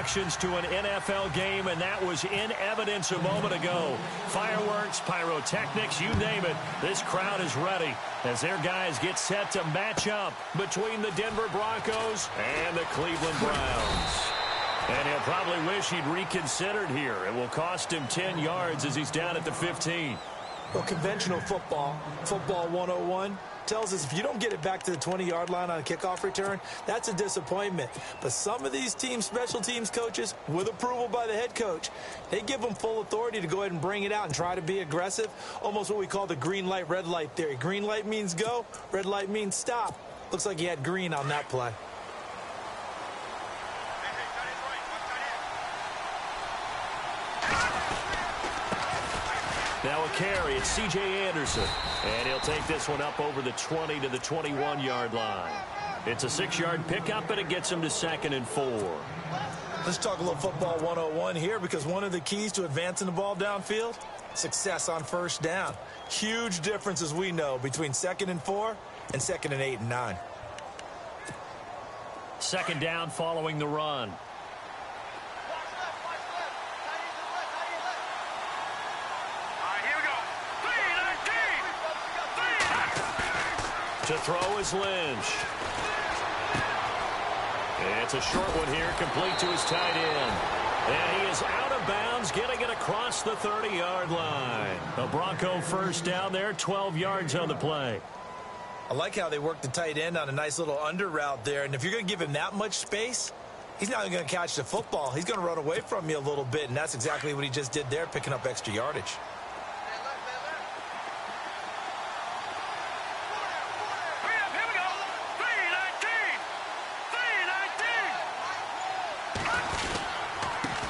reactions to an NFL game, and that was in evidence a moment ago. Fireworks, pyrotechnics, you name it. This crowd is ready as their guys get set to match up between the Denver Broncos and the Cleveland Browns. And he'll probably wish he'd reconsidered here. It will cost him 10 yards as he's down at the 15. Well, conventional football 101, tells us if you don't get it back to the 20-yard line on a kickoff return, that's a disappointment. But some of these special teams coaches, with approval by the head coach, they give them full authority to go ahead and bring it out and try to be aggressive, almost what we call the green light, red light theory. Green light means go, red light means stop. Looks like he had green on that play. Now a carry, it's C.J. Anderson. And he'll take this one up over the 20 to the 21-yard line. It's a 6-yard pickup, and it gets him to 2nd and 4. Let's talk a little football 101 here, because one of the keys to advancing the ball downfield, success on first down. Huge difference, as we know, between 2nd and 4 and 2nd and 8 and 9. 2nd down following the run. To throw is Lynch. It's a short one here, complete to his tight end. And he is out of bounds, getting it across the 30-yard line. A Bronco first down there, 12 yards on the play. I like how they worked the tight end on a nice little under route there. And if you're going to give him that much space, he's not going to catch the football. He's going to run away from you a little bit, and that's exactly what he just did there, picking up extra yardage.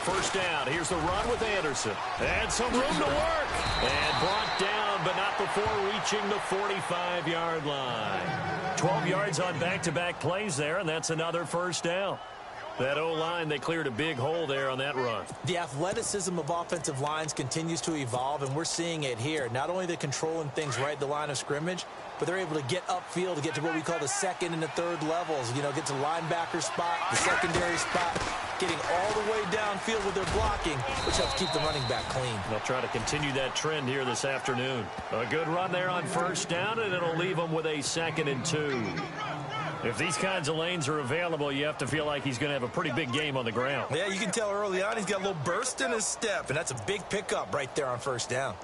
First down. Here's the run with Anderson. And some room to work. And brought down, but not before reaching the 45-yard line. 12 yards on back-to-back plays there, and that's another first down. That O-line, they cleared a big hole there on that run. The athleticism of offensive lines continues to evolve, and we're seeing it here. Not only are they controlling things right at the line of scrimmage, but they're able to get upfield to get to what we call the 2nd and the 3rd levels. You know, get to linebacker spot, the secondary spot, getting all the way downfield with their blocking, which helps keep the running back clean. They'll try to continue that trend here this afternoon. A good run there on first down, and it'll leave them with a 2nd and 2. If these kinds of lanes are available, you have to feel like he's going to have a pretty big game on the ground. Yeah, you can tell early on he's got a little burst in his step, and that's a big pickup right there on first down.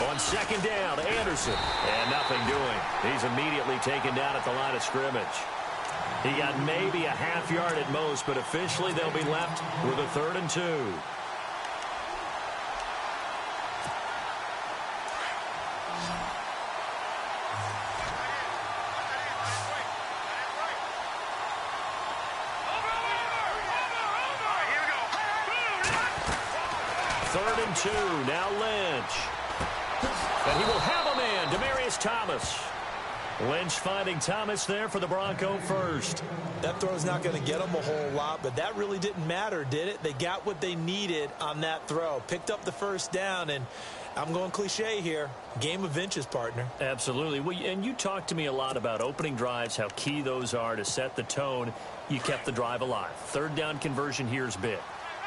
On 2nd down, Anderson. And nothing doing. He's immediately taken down at the line of scrimmage. He got maybe a half yard at most, but officially they'll be left with a 3rd and 2. Third and 2, now Lynch. And he will have a man, Demaryius Thomas. Lynch finding Thomas there for the Bronco first. That throw's not going to get them a whole lot, but that really didn't matter, did it? They got what they needed on that throw. Picked up the first down, and I'm going cliche here. Game of inches, partner. Absolutely. Well, and you talked to me a lot about opening drives, how key those are to set the tone. You kept the drive alive. 3rd down conversion here is big.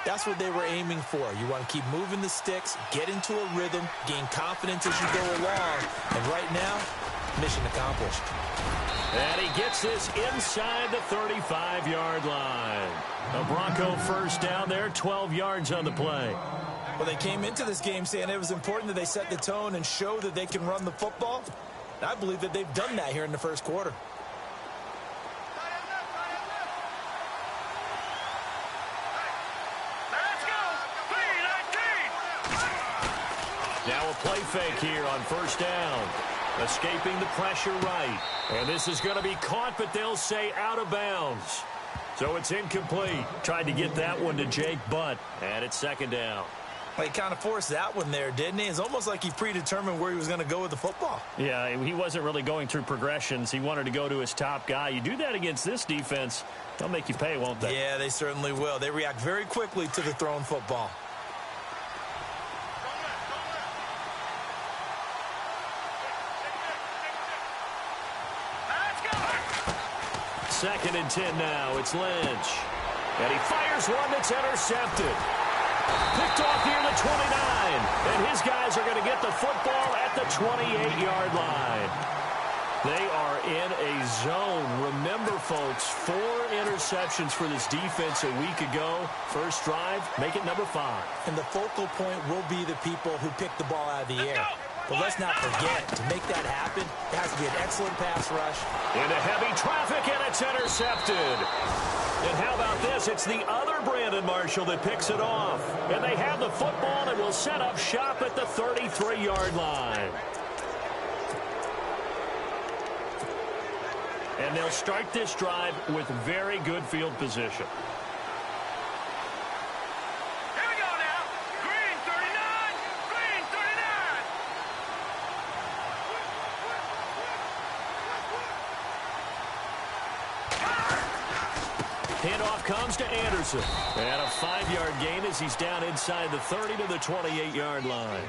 That's what they were aiming for. You want to keep moving the sticks, get into a rhythm, gain confidence as you go along. And right now, mission accomplished. And he gets this inside the 35-yard line. A Bronco first down there, 12 yards on the play. Well, they came into this game saying it was important that they set the tone and show that they can run the football. And I believe that they've done that here in the first quarter. Now a play fake here on first down. Escaping the pressure right. And this is going to be caught, but they'll say out of bounds. So it's incomplete. Tried to get that one to Jake Butt, and it's 2nd down. Well, he kind of forced that one there, didn't he? It's almost like he predetermined where he was going to go with the football. Yeah, he wasn't really going through progressions. He wanted to go to his top guy. You do that against this defense, they'll make you pay, won't they? Yeah, they certainly will. They react very quickly to the thrown football. 2nd and 10 now. It's Lynch. And he fires one that's intercepted. Picked off near the 29. And his guys are going to get the football at the 28-yard line. They are in a zone. Remember, folks, 4 interceptions for this defense a week ago. First drive, make it number 5. And the focal point will be the people who pick the ball out of the air. But let's not forget, to make that happen, it has to be an excellent pass rush. Into heavy traffic, and it's intercepted. And how about this? It's the other Brandon Marshall that picks it off. And they have the football and will set up shop at the 33-yard line. And they'll start this drive with very good field position. Here we go now. Green 39. Green 39. Handoff comes to Anderson. And a 5-yard gain as he's down inside the 30 to the 28-yard line.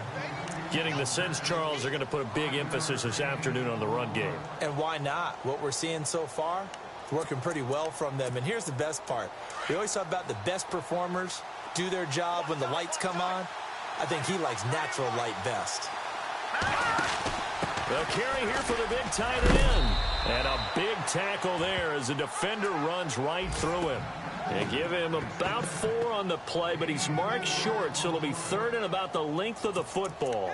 Getting the sense, Charles, are going to put a big emphasis this afternoon on the run game. And why not? What we're seeing so far is working pretty well from them. And here's the best part. We always talk about the best performers do their job when the lights come on. I think he likes natural light best. The carry here for the big tight end. And a big tackle there as the defender runs right through him. They give him about 4 on the play, but he's marked short, so it'll be 3rd and about the length of the football.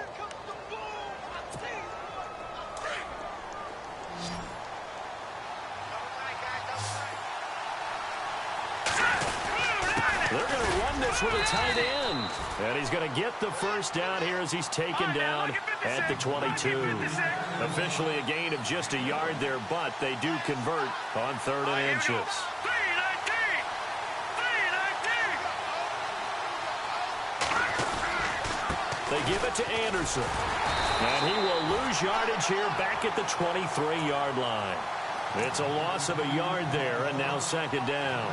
They're going to run this with a tight end. And he's going to get the first down here as he's taken down at the 22. Officially a gain of just a yard there, but they do convert on 3rd and inches. They give it to Anderson. And he will lose yardage here back at the 23-yard line. It's a loss of a yard there, and now 2nd down.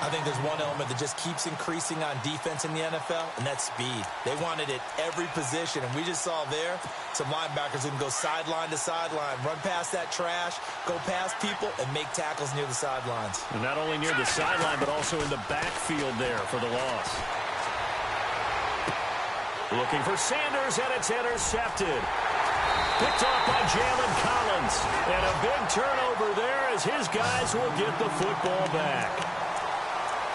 I think there's one element that just keeps increasing on defense in the NFL, and that's speed. They want it at every position, and we just saw there some linebackers who can go sideline to sideline, run past that trash, go past people, and make tackles near the sidelines. And not only near the sideline, but also in the backfield there for the loss. Looking for Sanders, and it's intercepted. Picked off by Jalen Collins. And a big turnover there as his guys will get the football back.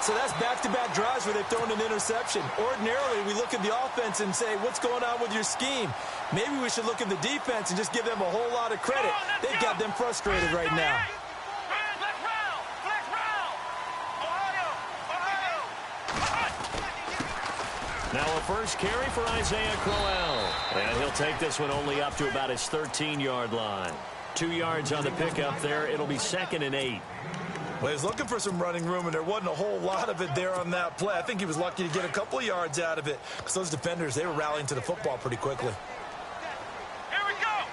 So that's back-to-back drives where they've thrown an interception. Ordinarily, we look at the offense and say, what's going on with your scheme? Maybe we should look at the defense and just give them a whole lot of credit. They've got them frustrated right now. Now a first carry for Isaiah Crowell. And he'll take this one only up to about his 13-yard line. 2 yards on the pickup there. It'll be 2nd and 8. Well, he was looking for some running room, and there wasn't a whole lot of it there on that play. I think he was lucky to get a couple of yards out of it because those defenders, they were rallying to the football pretty quickly. Here we go.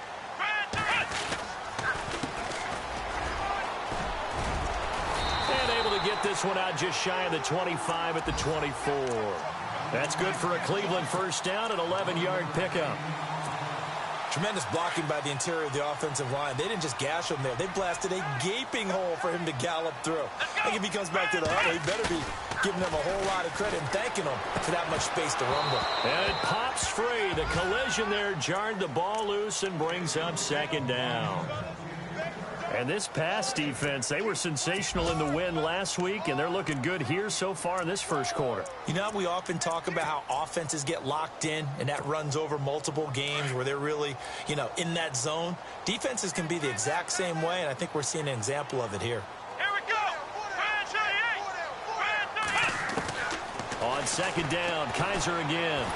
And able to get this one out just shy of the 25 at the 24. That's good for a Cleveland first down, an 11-yard pickup. Tremendous blocking by the interior of the offensive line. They didn't just gash him there. They blasted a gaping hole for him to gallop through. I think if he comes back to the huddle, he better be giving them a whole lot of credit and thanking them for that much space to rumble. And it pops free. The collision there jarred the ball loose and brings up 2nd down. And this pass defense, they were sensational in the win last week, and they're looking good here so far in this first quarter. You know, we often talk about how offenses get locked in, and that runs over multiple games where they're really, in that zone. Defenses can be the exact same way, and I think we're seeing an example of it here. Here we go. On 2nd down, Kaiser again.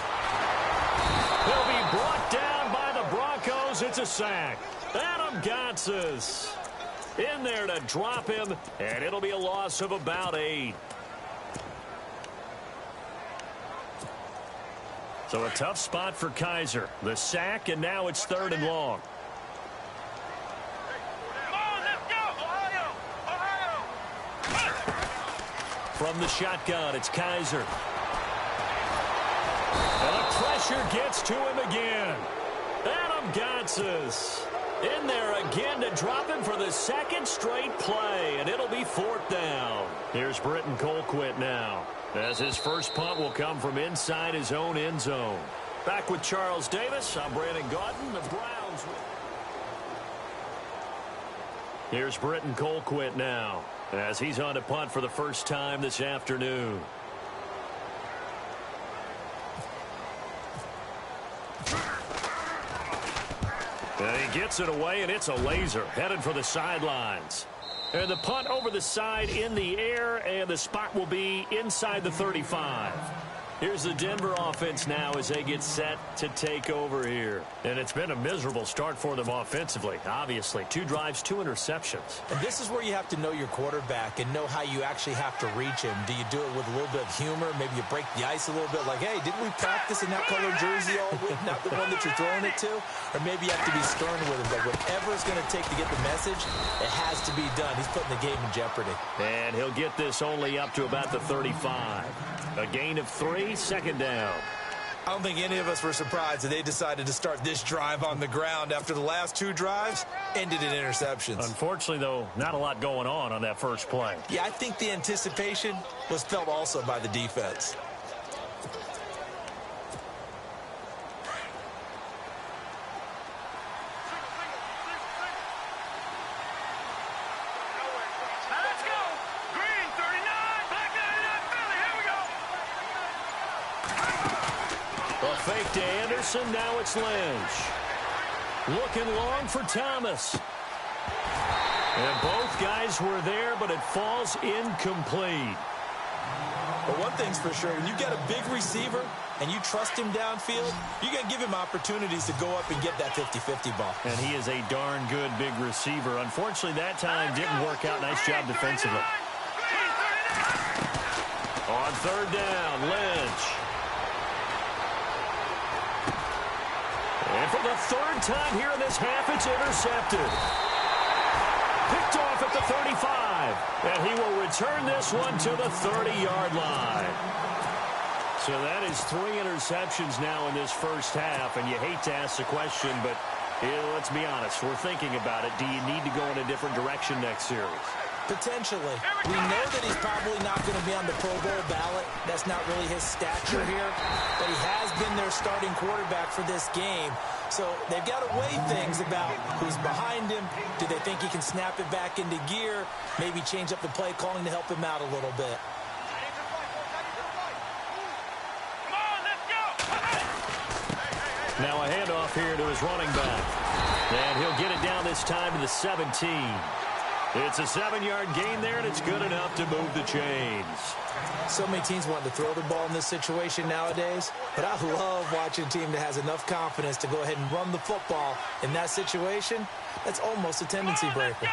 He'll be brought down by the Broncos. It's a sack. Adam Gotsis in there to drop him, and it'll be a loss of about 8. So a tough spot for Kaiser. The sack, and now it's 3rd and long. Come on, let's go. Ohio. From the shotgun, it's Kaiser. And the pressure gets to him again. Adam Gotsis. In there again to drop him for the second straight play, and it'll be 4th down. Here's Britton Colquitt now, as his first punt will come from inside his own end zone. Back with Charles Davis, I'm Brandon Gaudin. The Browns. Here's Britton Colquitt now, as he's on to punt for the first time this afternoon. And he gets it away, and it's a laser headed for the sidelines. And the punt over the side in the air, and the spot will be inside the 35. Here's the Denver offense now as they get set to take over here. And it's been a miserable start for them offensively, obviously. 2 drives, 2 interceptions. And this is where you have to know your quarterback and know how you actually have to reach him. Do you do it with a little bit of humor? Maybe you break the ice a little bit, like, hey, didn't we practice in that color jersey all week, not the one that you're throwing it to? Or maybe you have to be stern with him. But whatever it's going to take to get the message, it has to be done. He's putting the game in jeopardy. And he'll get this only up to about the 35. A gain of 3, 2nd down. I don't think any of us were surprised that they decided to start this drive on the ground after the last 2 drives ended in interceptions. Unfortunately, though, not a lot going on that first play. Yeah, I think the anticipation was felt also by the defense. Fake to Anderson, now it's Lynch. Looking long for Thomas. And both guys were there, but it falls incomplete. But one thing's for sure, when you get a big receiver and you trust him downfield, you're going to give him opportunities to go up and get that 50-50 ball. And he is a darn good big receiver. Unfortunately, that time didn't work out. Nice job defensively. On 3rd down, Lynch. And for the 3rd time here in this half, it's intercepted. Picked off at the 35. And he will return this one to the 30-yard line. So that is 3 interceptions now in this first half. And you hate to ask the question, but let's be honest. We're thinking about it. Do you need to go in a different direction next series? Potentially. We know that he's probably not going to be on the Pro Bowl ballot. That's not really his stature here. But he has been their starting quarterback for this game. So they've got to weigh things about who's behind him. Do they think he can snap it back into gear? Maybe change up the play calling to help him out a little bit. Now a handoff here to his running back. And he'll get it down this time to the 17. It's a 7-yard gain there, and it's good enough to move the chains. So many teams want to throw the ball in this situation nowadays, but I love watching a team that has enough confidence to go ahead and run the football in that situation. That's almost a tendency breaker.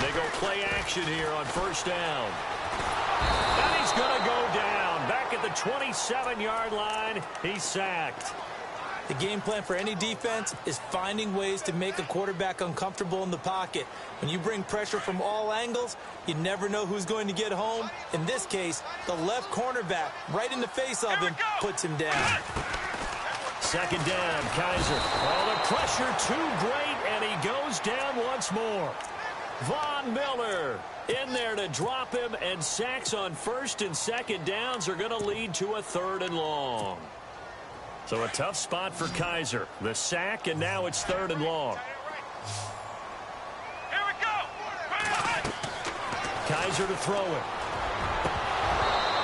They go play action here on 1st down. And he's going to go down. Back at the 27-yard line, he's sacked. The game plan for any defense is finding ways to make a quarterback uncomfortable in the pocket. When you bring pressure from all angles, you never know who's going to get home. In this case, the left cornerback, right in the face of him, puts him down. 2nd down, Kaiser. Oh, the pressure too great, and he goes down once more. Von Miller in there to drop him, and sacks on 1st and 2nd downs are going to lead to a 3rd and long. So a tough spot for Kaiser. The sack, and now it's 3rd and long. Here we go. Kaiser to throw it.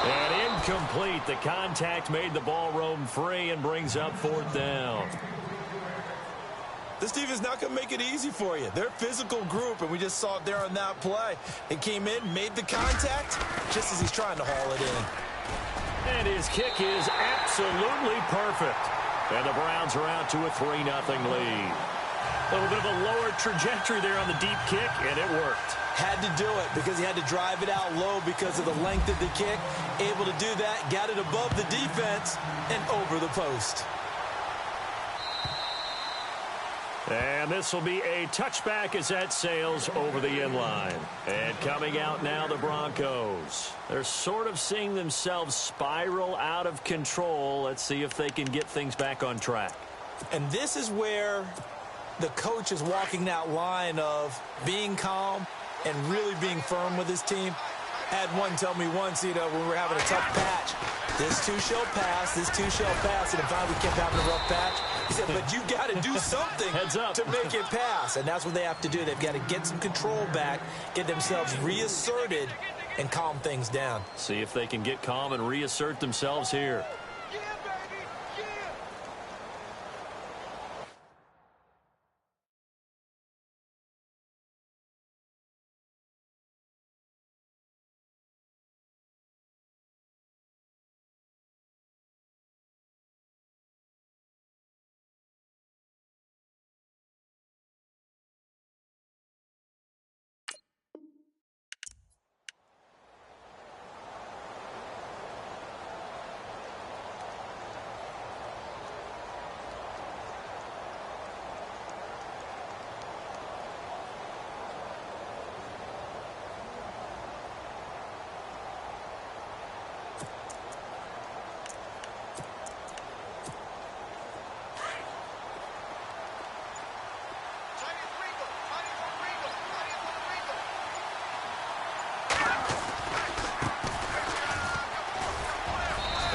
And incomplete. The contact made the ball roam free and brings up 4th down. This team is not going to make it easy for you. They're a physical group, and we just saw it there on that play. It came in, made the contact, just as he's trying to haul it in. And his kick is absolutely perfect. And the Browns are out to a 3-0 lead. A little bit of a lower trajectory there on the deep kick, and it worked. Had to do it because he had to drive it out low because of the length of the kick. Able to do that, got it above the defense and over the post. And this will be a touchback as that sails over the inline. And coming out now, the Broncos. They're sort of seeing themselves spiral out of control. Let's see if they can get things back on track. And this is where the coach is walking that line of being calm and really being firm with his team. I had one tell me once, when we were having a tough patch, this too shall pass, this too shall pass, and finally we kept having a rough patch. He said, but you got to do something to make it pass, and that's what they have to do. They've got to get some control back, get themselves reasserted, and calm things down. See if they can get calm and reassert themselves here.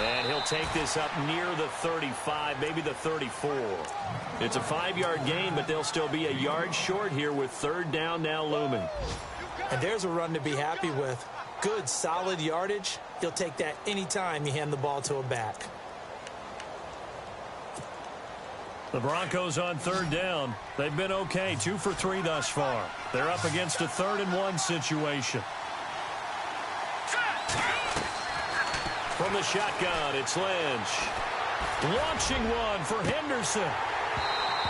And he'll take this up near the 35, maybe the 34. It's a 5-yard gain, but they'll still be a yard short here with third down now looming. And there's a run to be happy with. Good, solid yardage. You'll take that anytime you hand the ball to a back. The Broncos on third down. They've been okay, 2 for 3 thus far. They're up against a 3rd-and-1 situation. From the shotgun, it's Lynch. Launching one for Henderson.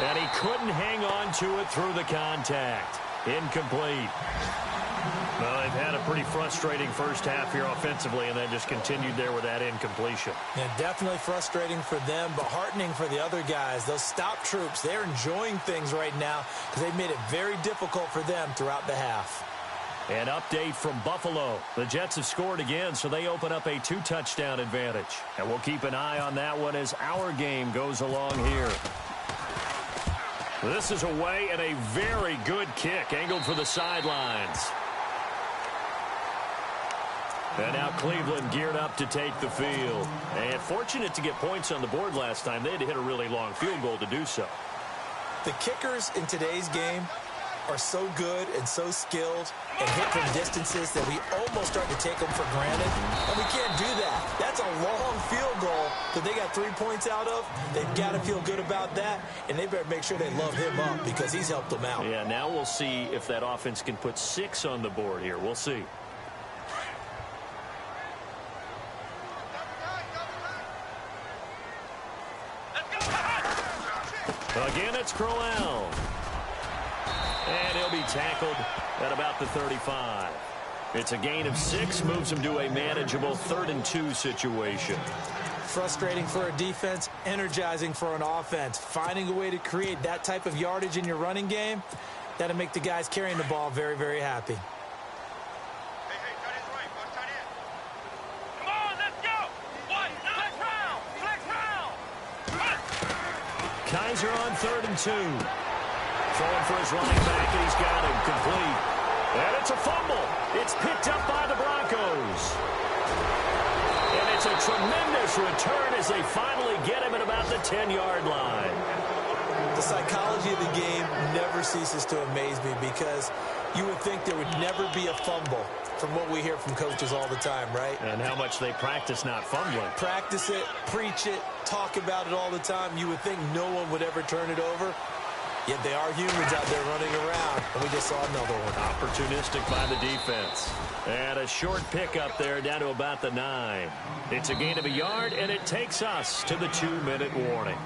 And he couldn't hang on to it through the contact. Incomplete. Well, they've had a pretty frustrating first half here offensively, and then just continued there with that incompletion. Yeah, definitely frustrating for them, but heartening for the other guys. Those stop troops, they're enjoying things right now because they've made it very difficult for them throughout the half. An update from Buffalo. The Jets have scored again, so they open up a 2-touchdown advantage. And we'll keep an eye on that one as our game goes along here. This is away and a very good kick, angled for the sidelines. And now Cleveland geared up to take the field. And fortunate to get points on the board last time. They had to hit a really long field goal to do so. The kickers in today's game are so good and so skilled and hit from distances that we almost start to take them for granted. And we can't do that. That's a long field goal that they got 3 points out of. They've got to feel good about that, and they better make sure they love him up because he's helped them out. Yeah, now we'll see if that offense can put 6 on the board here. We'll see. Again, it's Crowell. And he'll be tackled at about the 35. It's a gain of 6, moves him to a manageable 3rd-and-2 situation. Frustrating for a defense, energizing for an offense. Finding a way to create that type of yardage in your running game, that'll make the guys carrying the ball very, very happy. Come on, let's go. Flex round. Kaiser on 3rd-and-2. Throwing for his running back, and he's got him complete. And it's a fumble. It's picked up by the Broncos. And it's a tremendous return as they finally get him at about the 10-yard line. The psychology of the game never ceases to amaze me because you would think there would never be a fumble from what we hear from coaches all the time, right? And how much they practice not fumbling. Practice it, preach it, talk about it all the time. You would think no one would ever turn it over. Yet they are humans out there running around, and we just saw another one. Opportunistic by the defense. And a short pickup there down to about the 9. It's a gain of a yard, and it takes us to the 2-minute warning.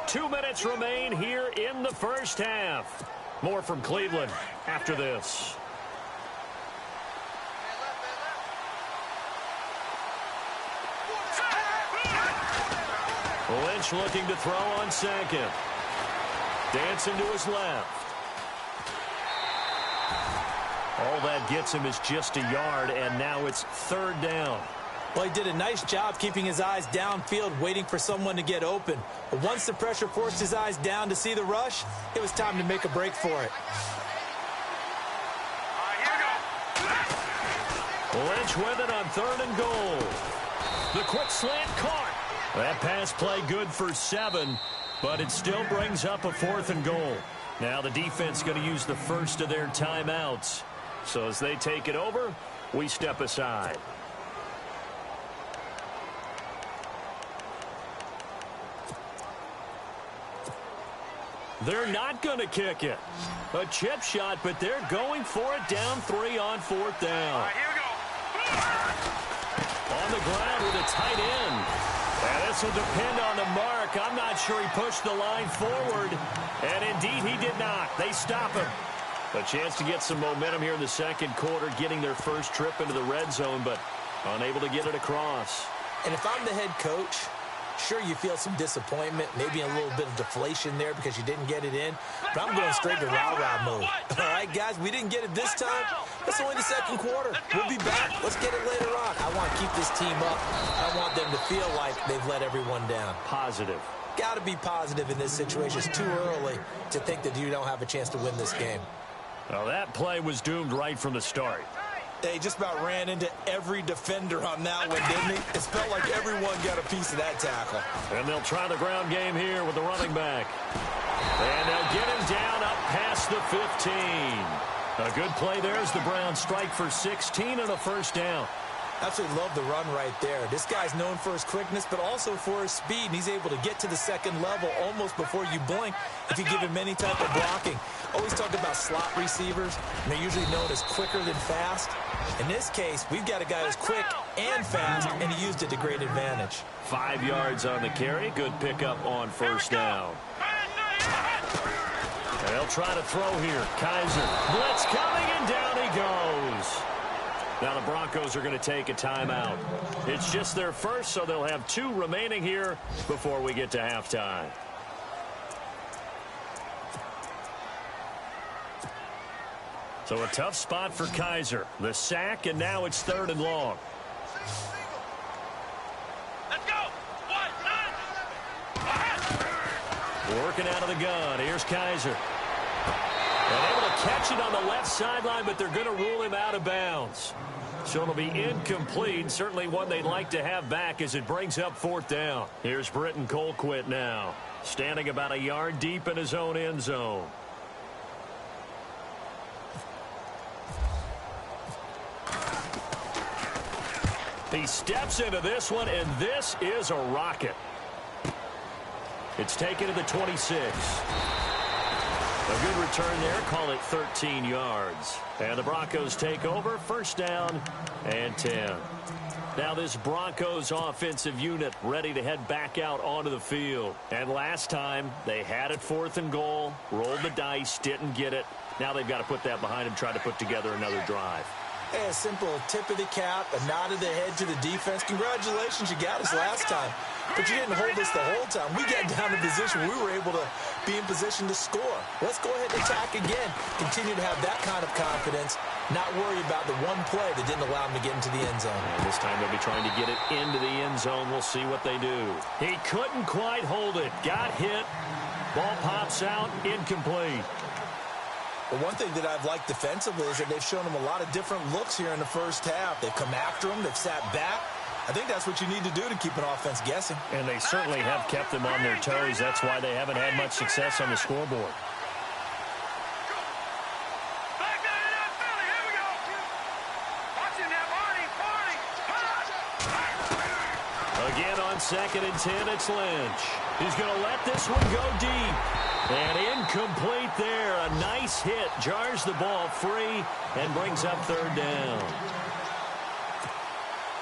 Two minutes remain here in the first half. More from Cleveland after this. Lynch looking to throw on second. Dancing to his left. All that gets him is just a yard, and now it's third down. Well, he did a nice job keeping his eyes downfield, waiting for someone to get open. But once the pressure forced his eyes down to see the rush, it was time to make a break for it. Lynch with it on 3rd and goal. The quick slant caught. That pass play good for 7, but it still brings up a 4th and goal. Now the defense going to use the first of their timeouts. So as they take it over, we step aside. They're not going to kick it. A chip shot, but they're going for it down 3 on 4th down. On the ground with a tight end. And this will depend on the mark. I'm not sure he pushed the line forward. And indeed, he did not. They stop him. A chance to get some momentum here in the second quarter, getting their first trip into the red zone, but unable to get it across. And if I'm the head coach, sure, you feel some disappointment, maybe a little bit of deflation there because you didn't get it in. But I'm going straight to rah-rah mode. All right, guys, we didn't get it this time. It's only the second quarter. We'll be back. Let's get it later on. I want to keep this team up. I don't want them to feel like they've let everyone down. Positive. Got to be positive in this situation. It's too early to think that you don't have a chance to win this game. Well, that play was doomed right from the start. They just about ran into every defender on that one, didn't he? It felt like everyone got a piece of that tackle. And they'll try the ground game here with the running back. And they'll get him down up past the 15. A good play there as the Browns strike for 16 and a first down. Absolutely love the run right there. This guy's known for his quickness, but also for his speed, and he's able to get to the second level almost before you blink if you give him any type of blocking. Always talk about slot receivers, and they're usually known as quicker than fast. In this case, we've got a guy who's quick and fast, and he used it to great advantage. 5 yards on the carry. Good pickup on first down. And they'll try to throw here. Kaiser. Blitz coming, and down he goes. Now the Broncos are going to take a timeout. It's just their first, so they'll have 2 remaining here before we get to halftime. So a tough spot for Kaiser. The sack, and now it's 3rd and long. Let's go. Working out of the gun. Here's Kaiser. And able to catch it on the left sideline, but they're going to rule him out of bounds. So it'll be incomplete. Certainly one they'd like to have back as it brings up 4th down. Here's Britton Colquitt now, standing about a yard deep in his own end zone. He steps into this one, and this is a rocket. It's taken to the 26. A good return there. Call it 13 yards. And the Broncos take over. First down and 10. Now this Broncos offensive unit ready to head back out onto the field. And last time they had it 4th and goal, rolled the dice, didn't get it. Now they've got to put that behind them, try to put together another drive. Hey, a simple tip of the cap, a nod of the head to the defense. Congratulations, you got us last time. But you didn't hold us the whole time. We got down in position. We were able to be in position to score. Let's go ahead and attack again. Continue to have that kind of confidence. Not worry about the one play that didn't allow them to get into the end zone. And this time they'll be trying to get it into the end zone. We'll see what they do. He couldn't quite hold it. Got hit. Ball pops out. Incomplete. Well, one thing that I've liked defensively is that they've shown them a lot of different looks here in the first half. They've come after them. They've sat back. I think that's what you need to do to keep an offense guessing. And they certainly have kept them on their toes. That's why they haven't had much success on the scoreboard. Again on 2nd and 10, it's Lynch. He's going to let this one go deep. And incomplete there. A nice hit. Jars the ball free and brings up 3rd down.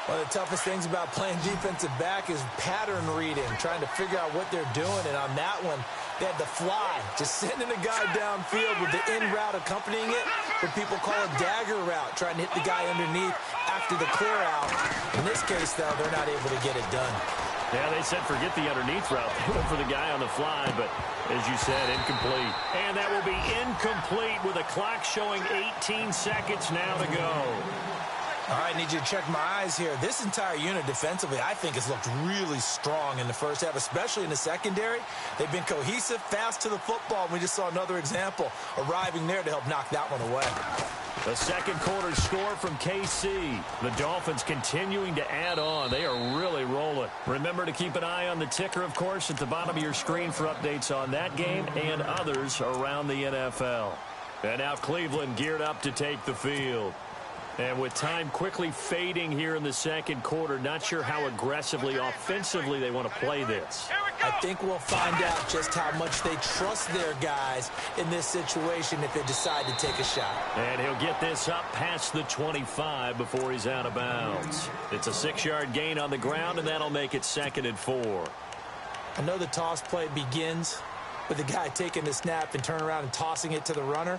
One of the toughest things about playing defensive back is pattern reading, trying to figure out what they're doing. And on that one, they had the fly, just sending a guy downfield with the in route accompanying it, what people call a dagger route, trying to hit the guy underneath after the clear out. In this case, though, they're not able to get it done. Yeah, they said forget the underneath route. They went for the guy on the fly, but as you said, incomplete. And that will be incomplete with a clock showing 18 seconds now to go. All right, I need you to check my eyes here. This entire unit defensively, I think, has looked really strong in the first half, especially in the secondary. They've been cohesive, fast to the football. We just saw another example arriving there to help knock that one away. The second quarter score from KC. The Dolphins continuing to add on. They are really rolling. Remember to keep an eye on the ticker, of course, at the bottom of your screen for updates on that game and others around the NFL. And now Cleveland geared up to take the field. And with time quickly fading here in the second quarter, not sure how aggressively, offensively they want to play this. I think we'll find out just how much they trust their guys in this situation if they decide to take a shot. And he'll get this up past the 25 before he's out of bounds. It's a 6-yard gain on the ground, and that'll make it 2nd and 4. I know the toss play begins with the guy taking the snap and turning around and tossing it to the runner.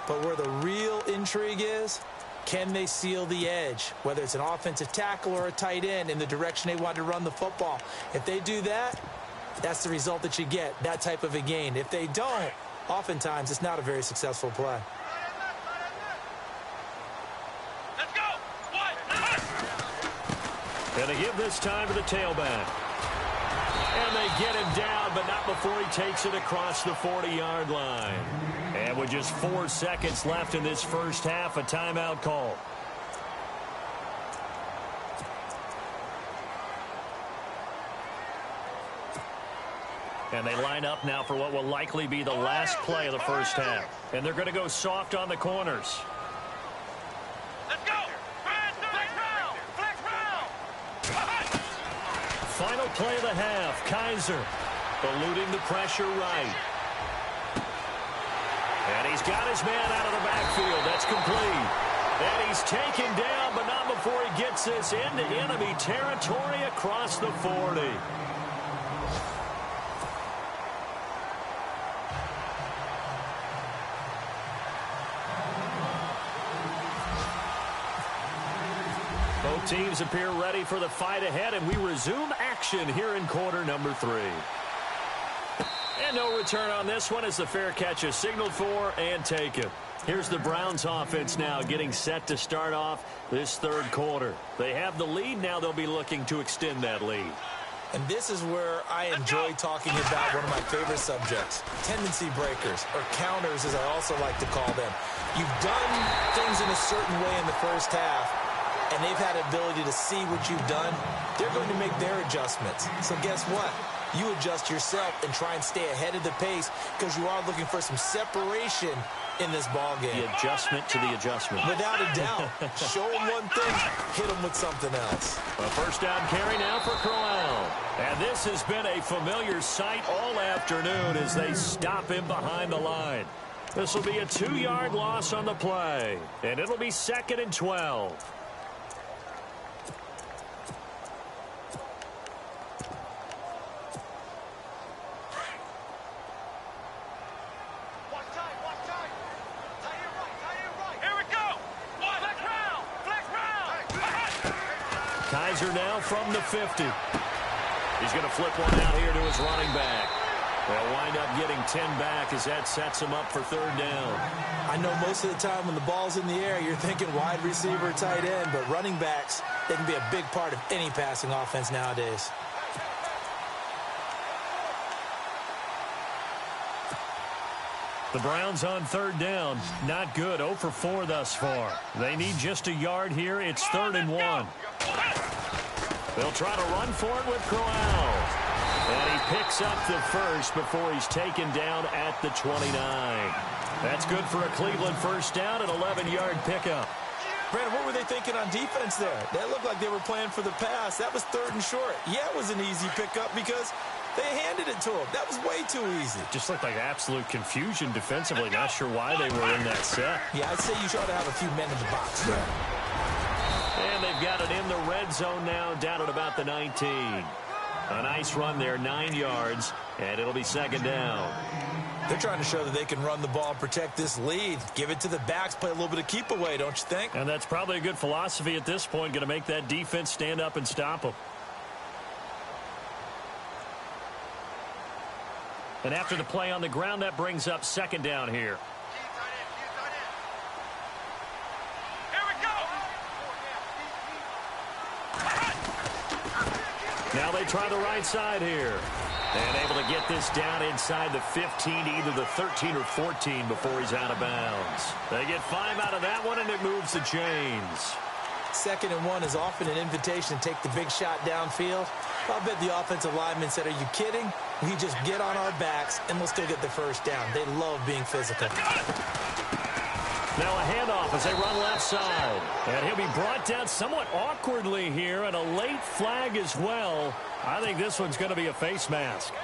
But where the real intrigue is, can they seal the edge, whether it's an offensive tackle or a tight end, in the direction they want to run the football? If they do that, that's the result that you get, that type of a gain. If they don't, oftentimes it's not a very successful play. Let's go. Going to give this time to the tailback. And they get him down, but not before he takes it across the 40-yard line. And with just 4 seconds left in this first half, a timeout call. And they line up now for what will likely be the last play of the first half. And they're going to go soft on the corners. Let's go. Flex round. Final play of the half. Kaiser eluding the pressure right. And he's got his man out of the backfield. That's complete. And he's taken down, but not before he gets this into enemy territory across the 40. Both teams appear ready for the fight ahead, and we resume action here in quarter number 3. And no return on this one as the fair catch is signaled for and taken. Here's the Browns offense now getting set to start off this third quarter. They have the lead. Now they'll be looking to extend that lead. And this is where I enjoy talking about one of my favorite subjects, tendency breakers, or counters as I also like to call them. You've done things in a certain way in the first half, and they've had the ability to see what you've done. They're going to make their adjustments. So guess what? You adjust yourself and try and stay ahead of the pace because you are looking for some separation in this ball game. The adjustment to the adjustment. Without a doubt. Show them one thing, hit them with something else. A first down carry now for Crowell. And this has been a familiar sight all afternoon as they stop him behind the line. This will be a 2-yard loss on the play. And it'll be 2nd and 12. Kaiser now from the 50. He's going to flip one out here to his running back. They'll wind up getting 10 back as that sets him up for 3rd down. I know most of the time when the ball's in the air, you're thinking wide receiver, tight end, but running backs, they can be a big part of any passing offense nowadays. The Browns on 3rd down. Not good. 0 for 4 thus far. They need just a yard here. It's 3rd and 1. They'll try to run for it with Crowell. And he picks up the first before he's taken down at the 29. That's good for a Cleveland first down, an 11-yard pickup. Brandon, what were they thinking on defense there? That looked like they were playing for the pass. That was 3rd and short. Yeah, it was an easy pickup because they handed it to him. That was way too easy. Just looked like absolute confusion defensively. Not sure why they were in that set. Yeah, I'd say you ought to have a few men in the box there. And they've got it in the red zone now, down at about the 19. A nice run there, 9 yards, and it'll be 2nd down. They're trying to show that they can run the ball and protect this lead. Give it to the backs, play a little bit of keep away, don't you think? And that's probably a good philosophy at this point, going to make that defense stand up and stop them. And after the play on the ground, that brings up second down here. Here we go. Now they try the right side here. And able to get this down inside the 15 to either the 13 or 14 before he's out of bounds. They get 5 out of that one, and it moves the chains. 2nd and 1 is often an invitation to take the big shot downfield. I bet the offensive lineman said, are you kidding? We just get on our backs, and we'll still get the first down. They love being physical. Now a handoff as they run left side. And he'll be brought down somewhat awkwardly here, and a late flag as well. I think this one's going to be a face mask.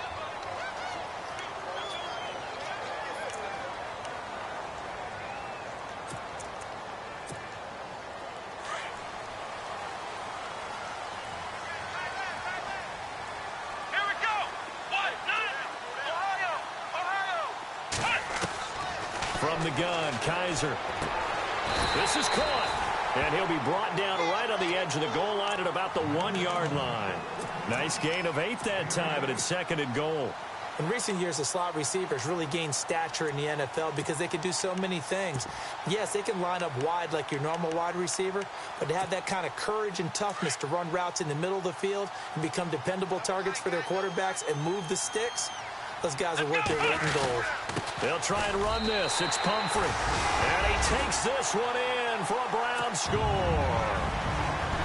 Here we go. What? Ohio. From the gun, Kaiser. This is caught. And he'll be brought down right on the edge of the goal line at about the 1-yard line. Nice gain of 8 that time, but it's 2nd and goal. In recent years, the slot receivers really gained stature in the NFL because they can do so many things. Yes, they can line up wide like your normal wide receiver, but to have that kind of courage and toughness to run routes in the middle of the field and become dependable targets for their quarterbacks and move the sticks, those guys are worth their weight in gold. They'll try and run this. It's Pumphrey. And he takes this one in for a Brown score.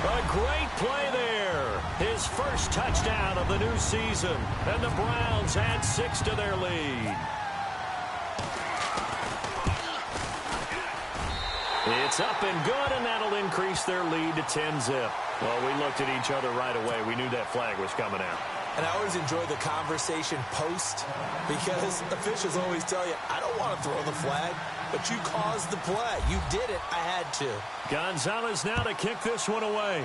A great play there. His first touchdown of the new season. And the Browns add 6 to their lead. It's up and good, and that'll increase their lead to 10-zip. Well, we looked at each other right away. We knew that flag was coming out. And I always enjoy the conversation post because officials always tell you, I don't want to throw the flag, but you caused the play. You did it. I had to. Gonzalez now to kick this one away.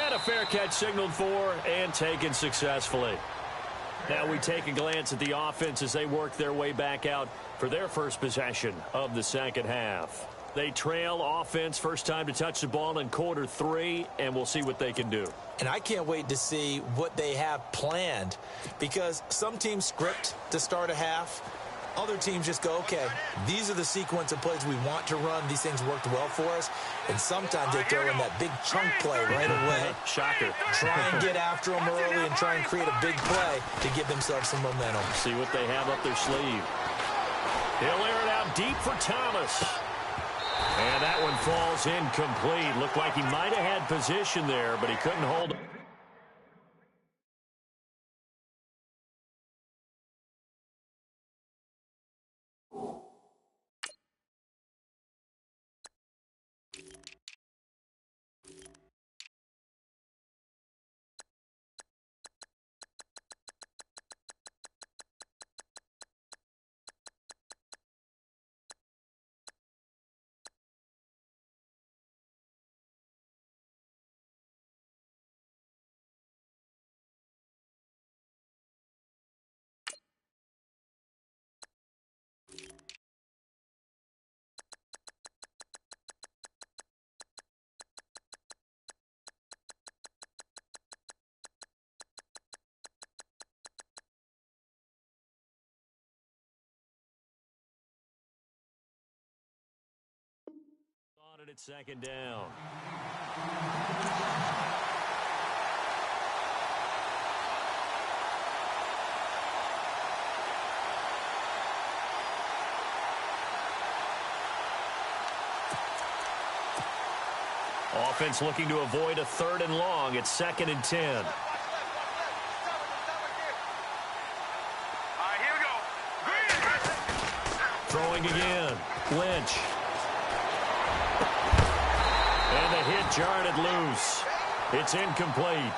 And a fair catch signaled for and taken successfully. Now we take a glance at the offense as they work their way back out for their first possession of the second half. They trail offense first time to touch the ball in quarter 3, and we'll see what they can do. And I can't wait to see what they have planned because some teams script to start a half. Other teams just go, okay, these are the sequence of plays we want to run. These things worked well for us. And sometimes they throw in that big chunk play right away. Shocker. Try and get after them early and try and create a big play to give themselves some momentum. See what they have up their sleeve. He'll air it out deep for Thomas. And that one falls incomplete. Looked like he might have had position there, but he couldn't hold it. On it at second down. Offense looking to avoid a 3rd and long. It's 2nd and 10. All right, here we go. Green. Throwing again. Lynch. And the hit jarred it loose. It's incomplete.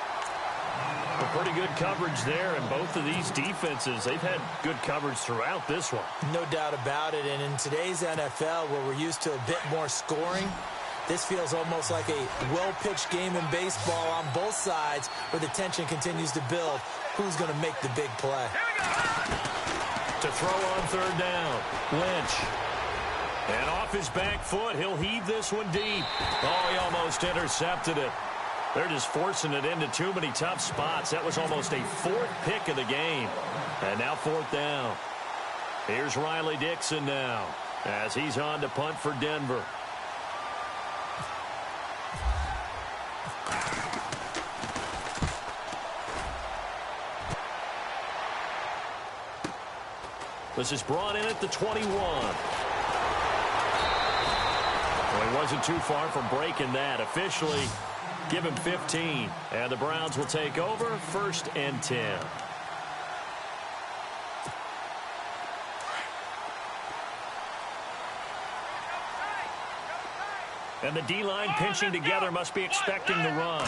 A pretty good coverage there, and both of these defenses, they've had good coverage throughout this one. No doubt about it, and in today's NFL, where we're used to a bit more scoring, this feels almost like a well-pitched game in baseball on both sides where the tension continues to build. Who's going to make the big play? To throw on 3rd down, Lynch. And off his back foot, he'll heave this one deep. Oh, he almost intercepted it. They're just forcing it into too many tough spots. That was almost a fourth pick of the game. And now fourth down. Here's Riley Dixon now as he's on to punt for Denver. This is brought in at the 21. Well, he wasn't too far from breaking that. Officially, give him 15. And the Browns will take over 1st and 10. And the D-line pinching together, must be expecting the run.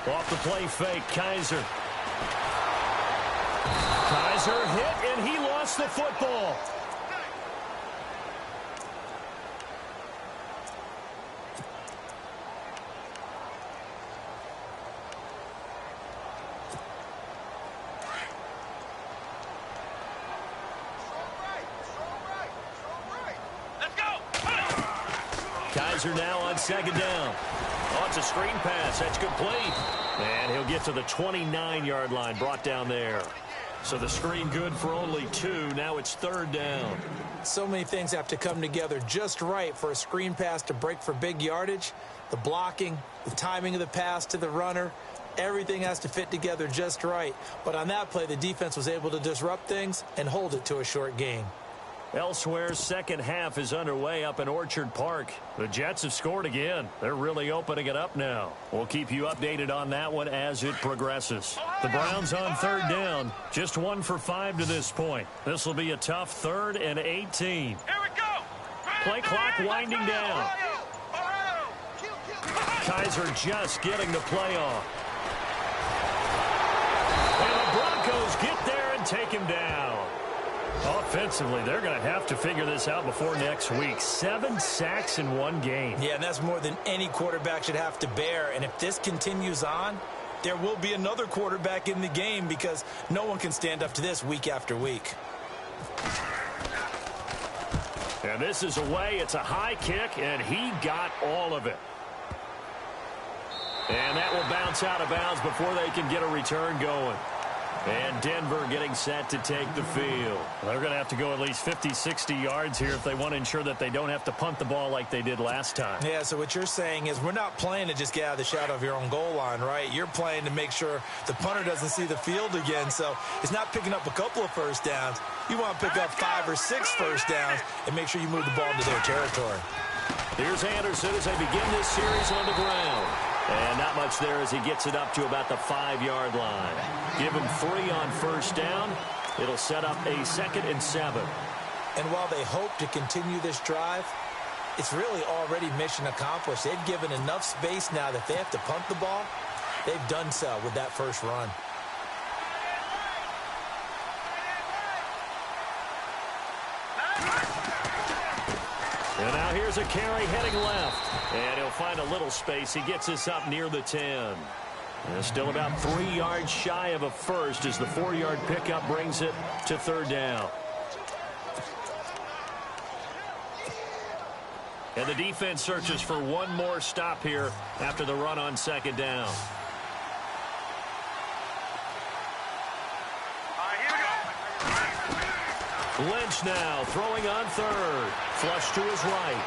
Off the play fake, Kaiser. Kaiser hit, and he lost the football. Kaiser now on 2nd down. Oh, it's a screen pass. That's complete. And he'll get to the 29-yard line, brought down there. So the screen good for only 2. Now it's 3rd down. So many things have to come together just right for a screen pass to break for big yardage. The blocking, the timing of the pass to the runner, everything has to fit together just right. But on that play, the defense was able to disrupt things and hold it to a short gain. Elsewhere, second half is underway up in Orchard Park. The Jets have scored again. They're really opening it up now. We'll keep you updated on that one as it progresses. The Browns on 3rd down. Just 1 for 5 to this point. This will be a tough 3rd and 18. Here we go. Play clock winding down. Kaiser just getting the play off. And the Broncos get there and take him down. Offensively, they're going to have to figure this out before next week. 7 sacks in 1 game. Yeah, and that's more than any quarterback should have to bear. And if this continues on, there will be another quarterback in the game because no one can stand up to this week after week. And this is away. It's a high kick, and he got all of it. And that will bounce out of bounds before they can get a return going. And Denver getting set to take the field. They're going to have to go at least 50, 60 yards here if they want to ensure that they don't have to punt the ball like they did last time. Yeah, so what you're saying is we're not playing to just get out of the shadow of your own goal line, right? You're playing to make sure the punter doesn't see the field again. So it's not picking up a couple of first downs. You want to pick up 5 or 6 first downs and make sure you move the ball into their territory. Here's Anderson as they begin this series on the ground. And not much there as he gets it up to about the 5-yard line. Give him 3 on first down. It'll set up a 2nd and 7. And while they hope to continue this drive, it's really already mission accomplished. They've given enough space now that they have to punt the ball. They've done so with that first run. And now here's a carry heading left. And he'll find a little space. He gets us up near the 10. And still about 3 yards shy of a first as the 4-yard pickup brings it to 3rd down. And the defense searches for one more stop here after the run on 2nd down. Lynch now throwing on 3rd. Flush to his right.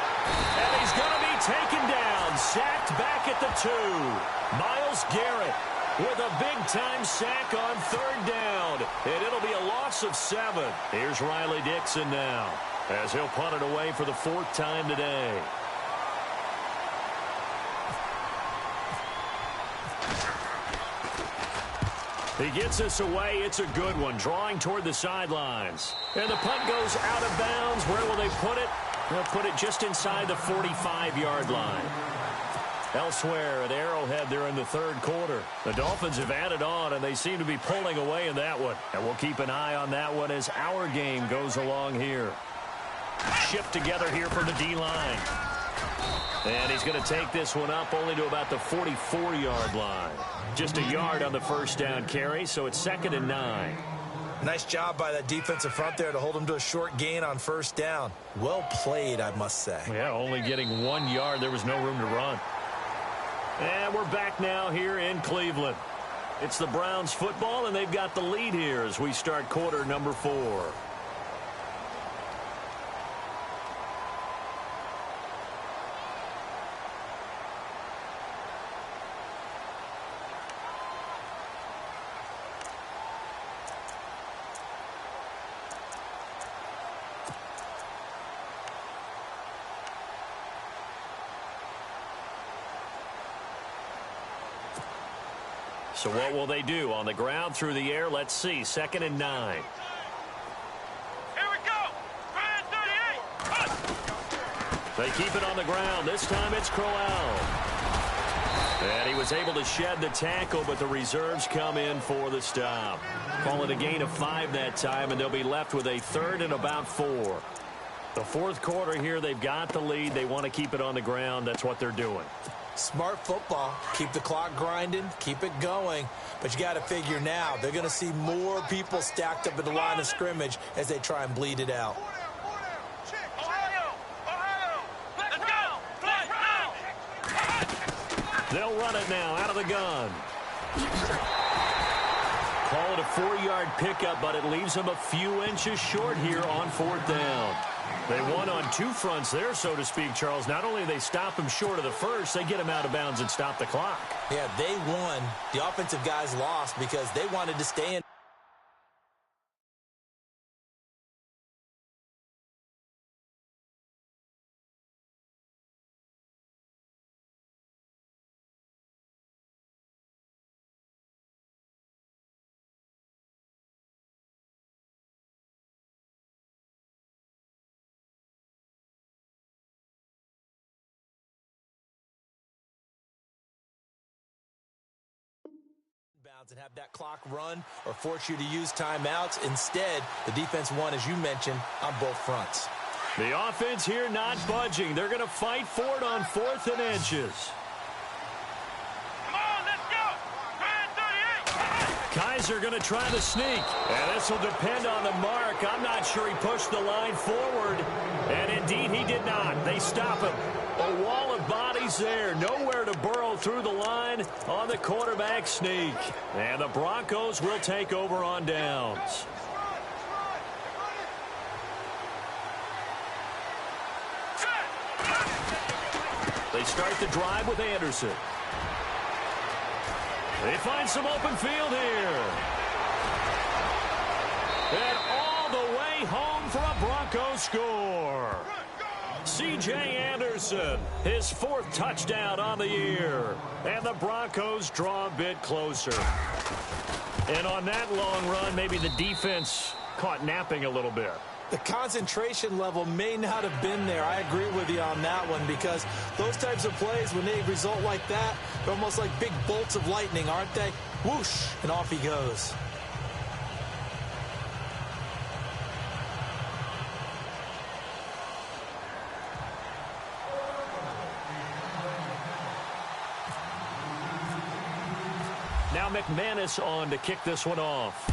And he's going to be taken down. Sacked back at the 2. Myles Garrett with a big-time sack on 3rd down. And it'll be a loss of 7. Here's Riley Dixon now as he'll punt it away for the 4th time today. He gets us away. It's a good one. Drawing toward the sidelines. And the punt goes out of bounds. Where will they put it? They'll put it just inside the 45-yard line. Elsewhere at Arrowhead, they're in the 3rd quarter. The Dolphins have added on, and they seem to be pulling away in that one. And we'll keep an eye on that one as our game goes along here. Shift together here from the D-line. And he's going to take this one up only to about the 44-yard line. Just a yard on the first down carry, so it's 2nd and 9. Nice job by that defensive front there to hold him to a short gain on first down. Well played, I must say. Yeah, only getting 1 yard. There was no room to run. And we're back now here in Cleveland. It's the Browns football, and they've got the lead here as we start quarter number 4. So what will they do? On the ground, through the air, let's see. 2nd and 9. Here we go. Brand 38. They keep it on the ground. This time it's Crowell. And he was able to shed the tackle, but the reserves come in for the stop. Call it a gain of 5 that time, and they'll be left with a 3rd and about 4. The 4th quarter here, they've got the lead. They want to keep it on the ground. That's what they're doing. Smart football. Keep the clock grinding. Keep it going. But you got to figure now, they're going to see more people stacked up at the line of scrimmage as they try and bleed it out. Ohio, let's go. They'll run it now out of the gun. Call it a 4-yard pickup, but it leaves them a few inches short here on 4th down. They won on 2 fronts there, so to speak, Charles. Not only do they stop him short of the first, they get him out of bounds and stop the clock. Yeah, they won. The offensive guys lost because they wanted to stay in. And have that clock run or force you to use timeouts. Instead, the defense won, as you mentioned, on both fronts. The offense here not budging. They're going to fight for it on 4th and inches. Come on, let's go. Brand 38. Kaiser going to try to sneak. And this will depend on the mark. I'm not sure he pushed the line forward. And indeed, he did not. They stop him. A wall of bodies there. Nowhere to burrow through the line on the quarterback sneak. And the Broncos will take over on downs. They start the drive with Anderson. They find some open field here. And all the way home for a Broncos score. C.J. Anderson, his 4th touchdown on the year. And the Broncos draw a bit closer. And on that long run, maybe the defense caught napping a little bit. The concentration level may not have been there. I agree with you on that one because those types of plays, when they result like that, they're almost like big bolts of lightning, aren't they? Whoosh, and off he goes. Now McManus on to kick this one off.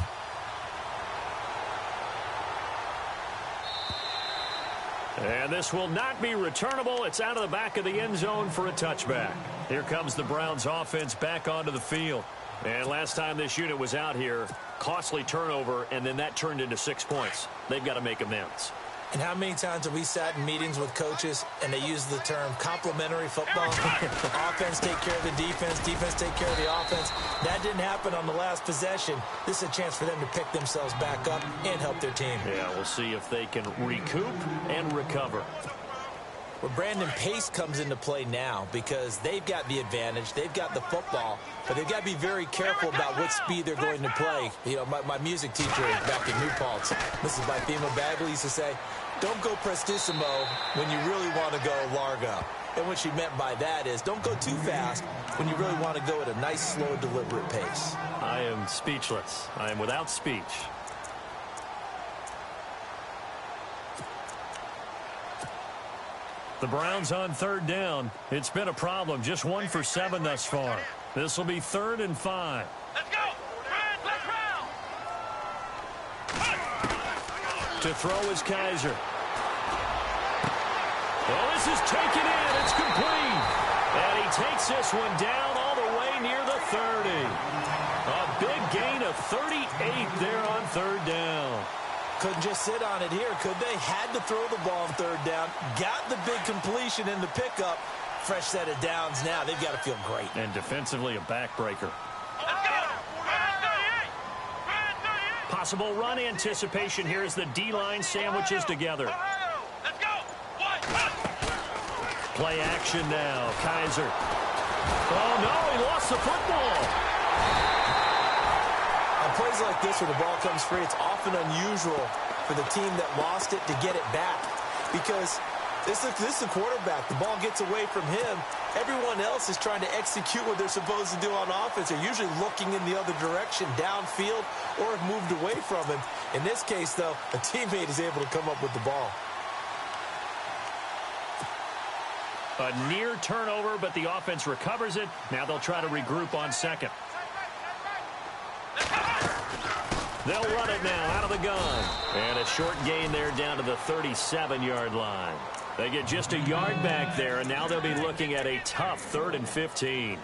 And this will not be returnable. It's out of the back of the end zone for a touchback. Here comes the Browns offense back onto the field. And last time this unit was out here, costly turnover, and then that turned into 6 points. They've got to make amends. And how many times have we sat in meetings with coaches and they use the term complementary football? Offense take care of the defense, defense take care of the offense. That didn't happen on the last possession. This is a chance for them to pick themselves back up and help their team. Yeah, we'll see if they can recoup and recover. Well, Brandon, pace comes into play now because they've got the advantage. They've got the football, but they've got to be very careful about what speed they're going to play. You know, my music teacher back in New Paltz, Mrs. Bythema Bagley, used to say, don't go prestissimo when you really want to go largo. And what she meant by that is don't go too fast when you really want to go at a nice, slow, deliberate pace. I am speechless. I am without speech. The Browns on 3rd down. It's been a problem. Just 1 for 7 thus far. This will be 3rd and 5. Let's go. Let's round. To throw is Kaiser. Well, this is taken in. It's complete. And he takes this one down all the way near the 30. A big gain of 38 there on third down. Couldn't just sit on it here, could they? Had to throw the ball on third down. Got the big completion in the pickup. Fresh set of downs now. They've got to feel great. And defensively, a backbreaker. Let's go. Possible run anticipation here as the D-line sandwiches together. Let's go. Play action now. Kaiser. Oh, no, he lost the football. On plays like this where the ball comes free, it's often unusual for the team that lost it to get it back. Because this is the quarterback. The ball gets away from him. Everyone else is trying to execute what they're supposed to do on offense. They're usually looking in the other direction, downfield, or have moved away from him. In this case, though, a teammate is able to come up with the ball. A near turnover, but the offense recovers it. Now they'll try to regroup on second. They'll run it now out of the gun. And a short gain there down to the 37-yard line. They get just a yard back there, and now they'll be looking at a tough 3rd and 15.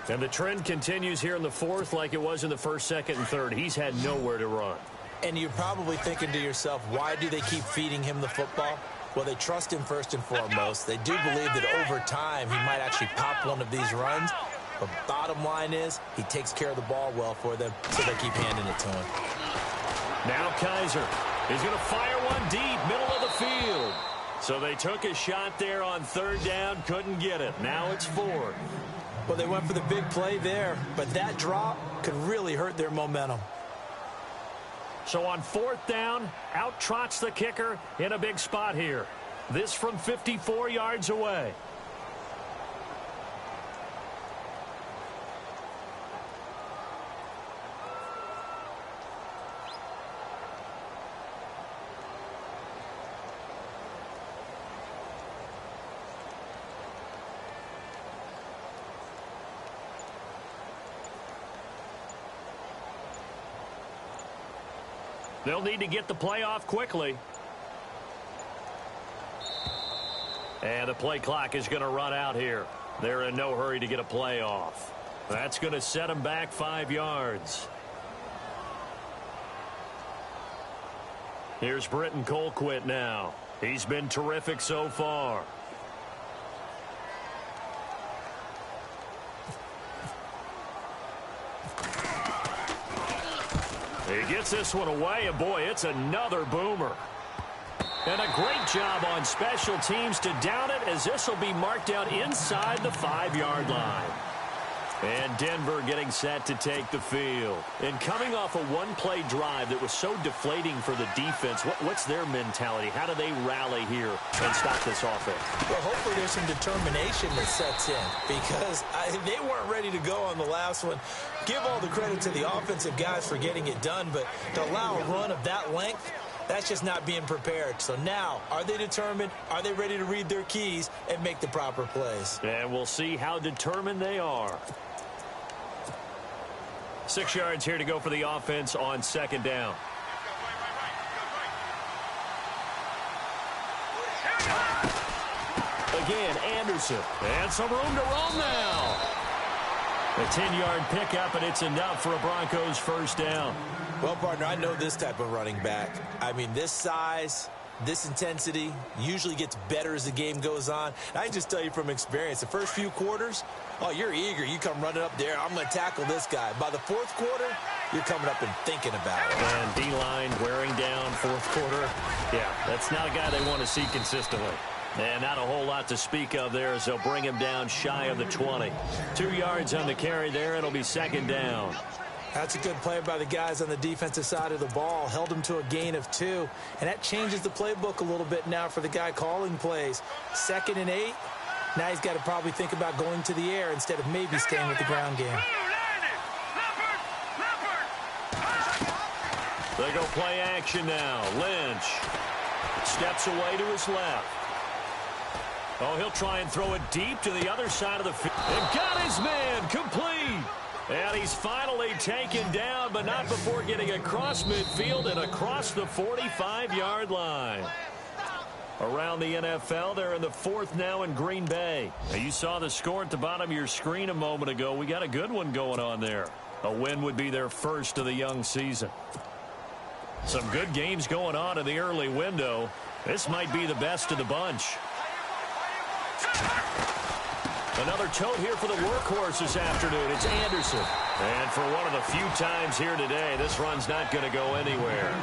And the trend continues here in the fourth like it was in the first, second, and third. He's had nowhere to run. And you're probably thinking to yourself, why do they keep feeding him the football? Well, they trust him first and foremost. They do believe that over time he might actually pop one of these runs. But bottom line is he takes care of the ball well for them, so they keep handing it to him. Now Kaiser. He's going to fire one deep, middle of the field. So they took a shot there on third down, couldn't get it. Now it's 4th. Well, they went for the big play there, but that drop could really hurt their momentum. So on 4th down, out trots the kicker in a big spot here. This from 54 yards away. They'll need to get the play off quickly. And the play clock is going to run out here. They're in no hurry to get a play off. That's going to set them back 5 yards. Here's Britton Colquitt now. He's been terrific so far. He gets this one away, and boy, it's another boomer. And a great job on special teams to down it, as this will be marked out inside the 5-yard line. And Denver getting set to take the field. And coming off a one-play drive that was so deflating for the defense, what's their mentality? How do they rally here and stop this offense? Well, hopefully there's some determination that sets in, because they weren't ready to go on the last one. Give all the credit to the offensive guys for getting it done, but to allow a run of that length, that's just not being prepared. So now, are they determined? Are they ready to read their keys and make the proper plays? And we'll see how determined they are. 6 yards here to go for the offense on second down. Again, Anderson. And some room to roam now. A 10-yard pickup, and it's enough for a Broncos first down. Well, partner, I know this type of running back. I mean, this size, this intensity usually gets better as the game goes on. And I can just tell you from experience, the first few quarters, oh, you're eager. You come running up there, I'm going to tackle this guy. By the fourth quarter, you're coming up and thinking about it. And D-line wearing down fourth quarter. Yeah, that's not a guy they want to see consistently. And not a whole lot to speak of there, as they'll bring him down shy of the 20. 2 yards on the carry there. It'll be second down. That's a good play by the guys on the defensive side of the ball. Held him to a gain of 2. And that changes the playbook a little bit now for the guy calling plays. 2nd and 8. Now he's got to probably think about going to the air instead of maybe staying with the ground game. They go play action now. Lynch steps away to his left. Oh, he'll try and throw it deep to the other side of the field. And got his man complete. And he's finally taken down, but not before getting across midfield and across the 45-yard line. Around the NFL, they're in the fourth now in Green Bay. Now, you saw the score at the bottom of your screen a moment ago. We got a good one going on there. A win would be their first of the young season. Some good games going on in the early window. This might be the best of the bunch. Another tote here for the workhorse this afternoon. It's Anderson. And for one of the few times here today, this run's not going to go anywhere.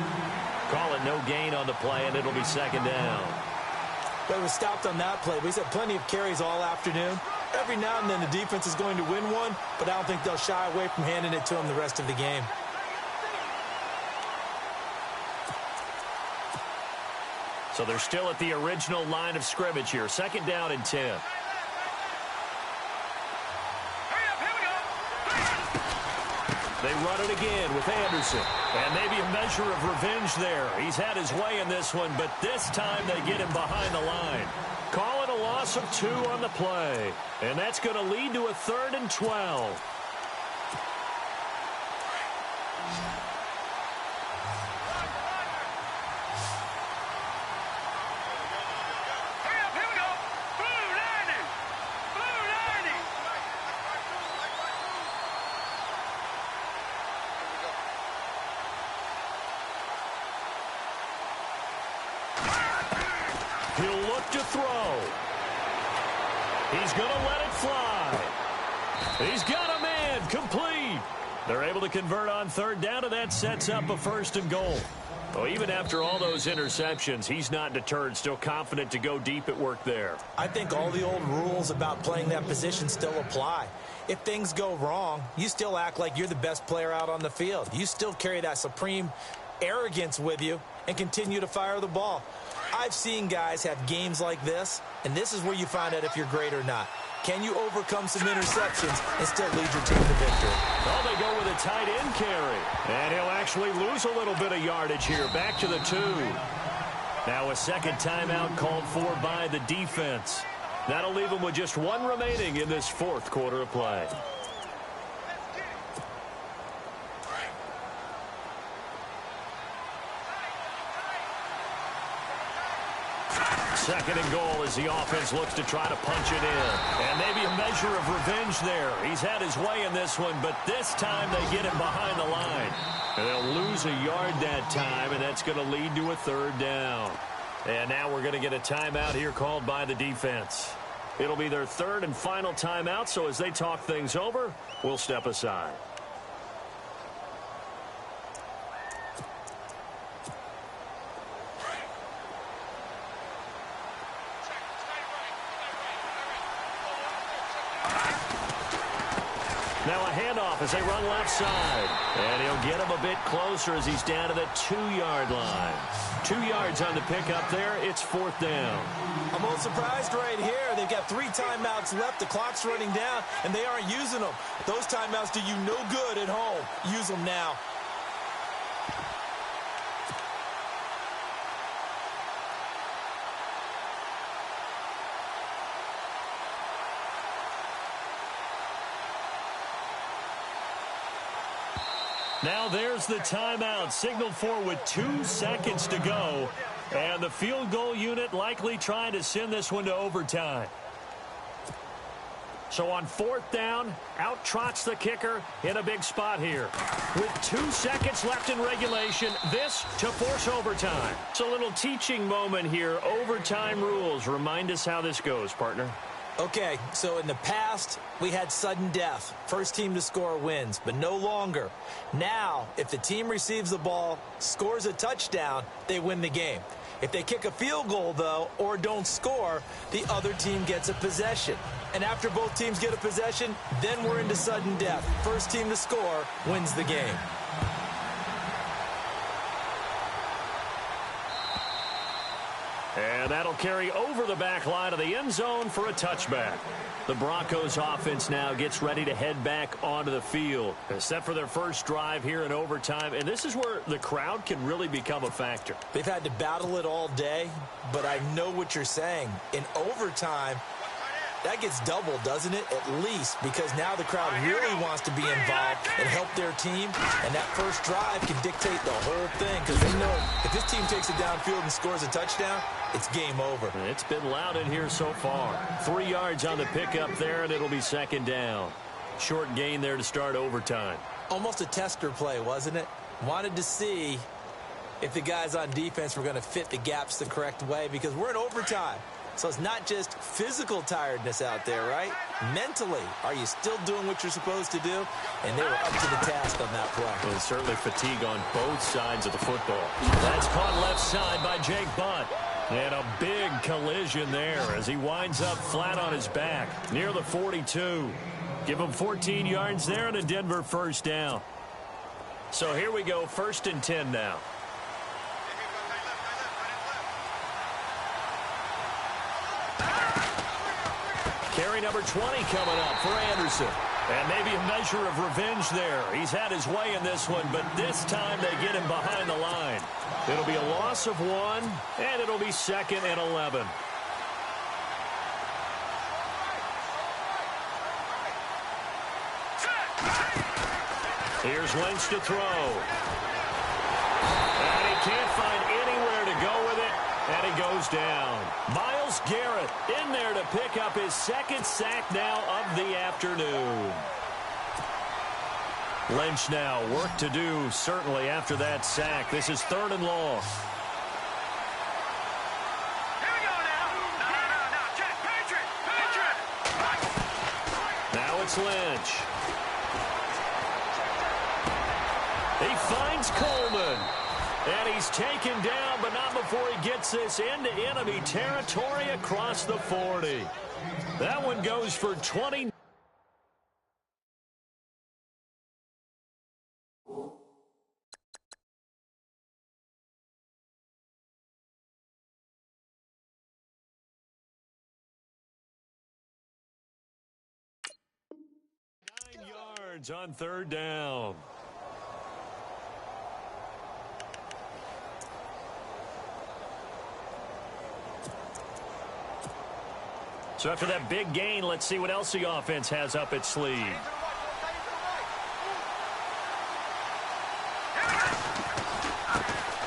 Call it no gain on the play, and it'll be second down. But it was stopped on that play. He's had plenty of carries all afternoon. Every now and then the defense is going to win one, but I don't think they'll shy away from handing it to him the rest of the game. So they're still at the original line of scrimmage here. Second down and 10. They run it again with Anderson. And maybe a measure of revenge there. He's had his way in this one, but this time they get him behind the line. Call it a loss of 2 on the play. And that's going to lead to a 3rd and 12. He'll look to throw. He's going to let it fly. He's got a man. Complete. They're able to convert on 3rd down, and that sets up a 1st and goal. Well, even after all those interceptions, he's not deterred, still confident to go deep at work there. I think all the old rules about playing that position still apply. If things go wrong, you still act like you're the best player out on the field. You still carry that supreme arrogance with you and continue to fire the ball. I've seen guys have games like this, and this is where you find out if you're great or not. Can you overcome some interceptions and still lead your team to victory? Oh, they go with a tight end carry. And he'll actually lose a little bit of yardage here. Back to the 2. Now a second timeout called for by the defense. That'll leave them with just 1 remaining in this 4th quarter of play. Second and goal as the offense looks to try to punch it in. And maybe a measure of revenge there. He's had his way in this one, but this time they get him behind the line. And they'll lose a yard that time, and that's going to lead to a 3rd down. And now we're going to get a timeout here called by the defense. It'll be their 3rd and final timeout, so as they talk things over, we'll step aside. Now a handoff as they run left side. And he'll get him a bit closer as he's down to the 2-yard line. 2 yards on the pickup there. It's 4th down. I'm a little surprised right here. They've got 3 timeouts left. The clock's running down, and they aren't using them. Those timeouts do you no good at home. Use them now. Now there's the timeout, signaled for with 2 seconds to go. And the field goal unit likely trying to send this one to overtime. So on 4th down, out trots the kicker in a big spot here. With 2 seconds left in regulation, this to force overtime. It's a little teaching moment here. Overtime rules. Remind us how this goes, partner. Okay, so in the past, we had sudden death. First team to score wins, but no longer. Now, if the team receives the ball, scores a touchdown, they win the game. If they kick a field goal, though, or don't score, the other team gets a possession. And after both teams get a possession, then we're into sudden death. First team to score wins the game. And that'll carry over the back line of the end zone for a touchback. The Broncos offense now gets ready to head back onto the field. They're set for their first drive here in overtime, and this is where the crowd can really become a factor. They've had to battle it all day, but I know what you're saying. In overtime, That gets doubled, doesn't it? At least, because now the crowd really wants to be involved and help their team, and that first drive can dictate the whole thing because they know if this team takes it downfield and scores a touchdown, it's game over. It's been loud in here so far. 3 yards on the pickup there, and it'll be second down. Short gain there to start overtime. Almost a tester play, wasn't it? Wanted to see if the guys on defense were going to fit the gaps the correct way because we're in overtime. So it's not just physical tiredness out there, right? Mentally, are you still doing what you're supposed to do? And they were up to the task on that play. And certainly fatigue on both sides of the football. That's caught left side by Jake Butt. And a big collision there as he winds up flat on his back near the 42. Give him 14 yards there and a Denver first down. So here we go, 1st and 10 now. Carry number 20 coming up for Anderson. And maybe a measure of revenge there. He's had his way in this one, but this time they get him behind the line. It'll be a loss of 1, and it'll be 2nd and 11. Here's Lynch to throw. And he can't find anywhere to go with it, and he goes down. Myles Garrett in there to pick up his 2nd sack now of the afternoon. Lynch now, work to do, certainly, after that sack. This is 3rd and long. Here we go now. No. Check. Patriot. Now it's Lynch. He finds Coleman. And he's taken down, but not before he gets this into enemy territory across the 40. That one goes for 20. Yards on 3rd down. So after that big gain, let's see what else the offense has up its sleeve.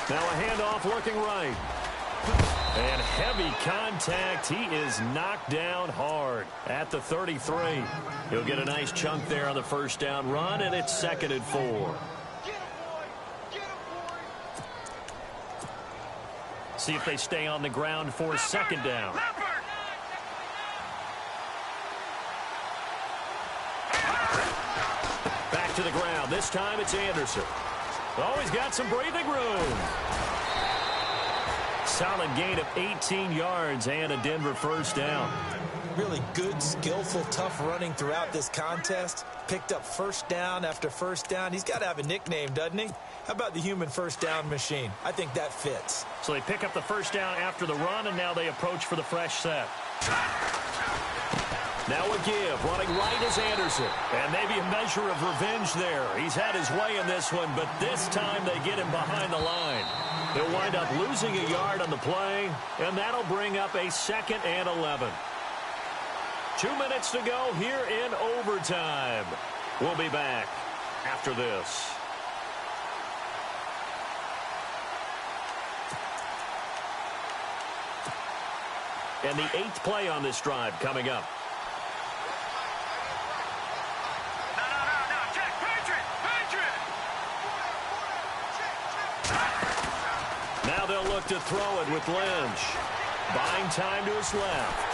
Now a handoff looking right. And heavy contact. He is knocked down hard at the 33. He'll get a nice chunk there on the first down run, and it's 2nd and 4. See if they stay on the ground for 2nd down. Back to the ground. This time it's Anderson. Oh, he's got some breathing room. Solid gain of 18 yards and a Denver first down. Really good, skillful, tough running throughout this contest. Picked up first down after first down. He's got to have a nickname, doesn't he? How about the human first down machine? I think that fits. So they pick up the first down after the run, and now they approach for the fresh set. Now a give. Running right is Anderson. And maybe a measure of revenge there. He's had his way in this one, but this time they get him behind the line. He'll wind up losing a yard on the play, and that'll bring up a 2nd and 11. 2 minutes to go here in overtime. We'll be back after this. And the 8th play on this drive coming up. No. Check. Patriot. Now they'll look to throw it with Lynch. Buying time to his left.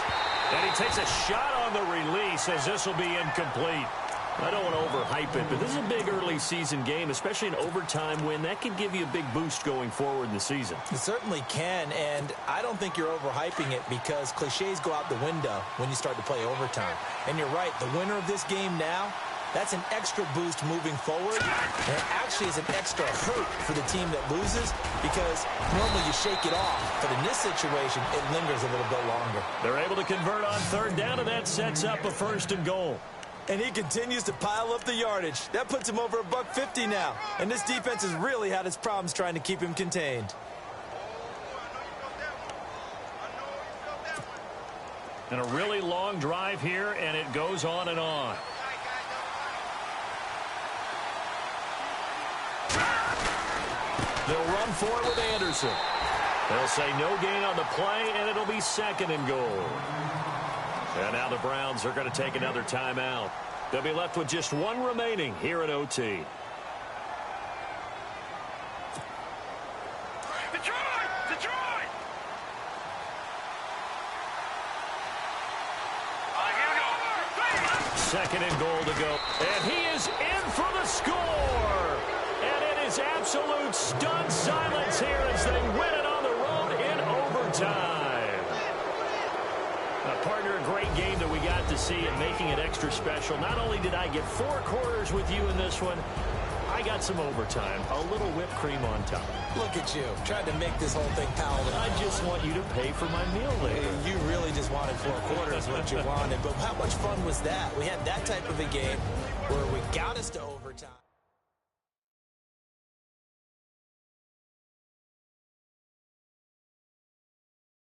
And he takes a shot on the release as this will be incomplete. I don't want to overhype it, but this is a big early season game, especially an overtime win. That could give you a big boost going forward in the season. It certainly can, and I don't think you're overhyping it because cliches go out the window when you start to play overtime. And you're right, the winner of this game now, that's an extra boost moving forward, and it actually is an extra hurt for the team that loses because normally you shake it off, but in this situation, it lingers a little bit longer. They're able to convert on 3rd down, and that sets up a 1st and goal. And he continues to pile up the yardage. That puts him over $150 now, and this defense has really had its problems trying to keep him contained. And a really long drive here, and it goes on and on. They'll run for it with Anderson. They'll say no gain on the play, and it'll be 2nd and goal. And now the Browns are going to take another timeout. They'll be left with just 1 remaining here at OT. Detroit! 2nd and goal to go. And he is in for the score. And it is absolute stunned silence here as they win it on the road in overtime. Partner, a great game that we got to see and making it extra special. Not only did I get 4 quarters with you in this one, I got some overtime, a little whipped cream on top. Look at you, trying to make this whole thing palatable. I just want you to pay for my meal later. You really just wanted 4 quarters, what you wanted. But how much fun was that? We had that type of a game where we got us to overtime.